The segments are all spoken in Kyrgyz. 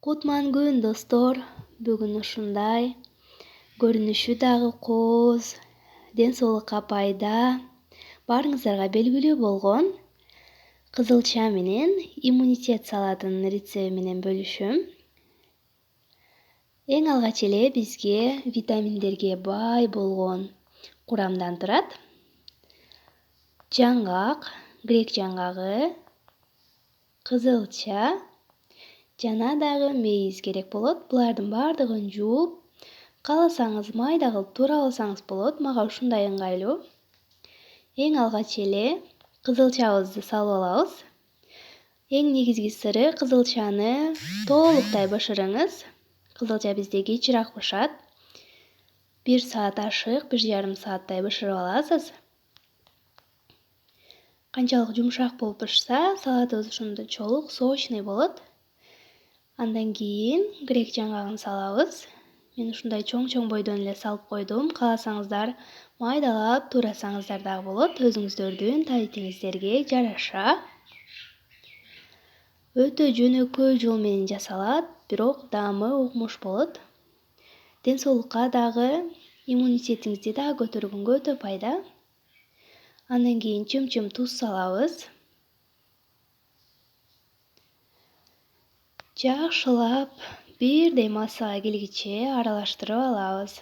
Кутман күн достор. Бүгүн ушундай көрүнүшү дагы кооз, ден соолукка пайда, баарыңыздарга белгилүү болгон кызылча менен иммунитет салатынын рецепти менен бөлүшөм. Эң алгач эле бизге витаминдерге бай болгон курамдан турат. Жаңгак, грек жаңгагы, кызылча жана дагы мейиз керек болот. Булардын баардыгын жууп, кааласаңыз майда кылып туура алсаңыз болот. Мага ушундай ыңгайлуу. Эң алгач эле кызылчабызды салып алабыз. Эң негизги сыры кызылчаны толуктай бышырыңыз. Кызылча бизде кечираак бышат. 1 саат ашык, 1,5 сааттай бышырып аласыз. Канчалык жумшак болуп бышса, салатыбыз ошондо чолук, сочный болот. Андан кийин грек жаңгагын салабыз. Мен ушундай чоң бойдон эле салып койдум. Кааласаңыздар майдалап туурасаңыздар дагы болот. Өзүңүздөрдүн татиңиздерге жараша. Өтө жөнөкөй жол менен жасалат, бирок даамы укмуш болот. Ден соолукка дагы, иммунитетиңизди дагы көтөргөнгө өтө пайда. Андан кийин чым-чым туз салабыз. Жакшылап бирдей массага келгиче аралаштырып алабыз.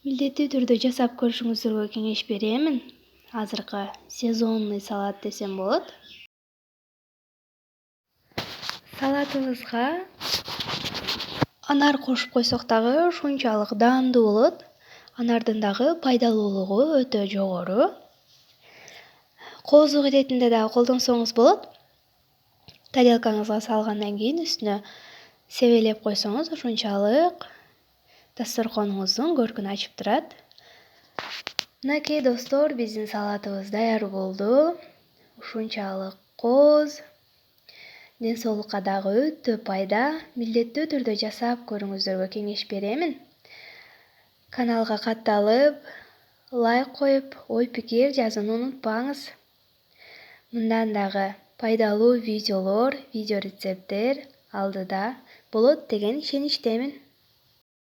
Милдеттүү түрдө жасап көрүшүңүздөргө кеңеш беремин. Азыркы сезонный салат десем болот. Салатыбызга анар кошуп койсок дагы ушунчалык даамдуу болот. Анардын дагы пайдалуулугу өтө жогору. Коозлук иретинде дагы колдонсоңуз болот. Тарелкаңызга салгандан кийин үстүнө себелеп койсоңуз ушунчалык дасторконуңуздун көркүн ачып турат. Мынакей достор, биздин салатыбыз даяр болду. Ушунчалык кооз, ден соолукка дагы өтө пайда. Милдеттүү түрдө жасап көрүңүздөргө кеңеш беремин. Каналга катталып, лайк коюп, ой пикир жазууну унутпаңыз. Мындан дагы пайдалуу видеолор, видео рецепттер алдыда болот деген ишеничтемин.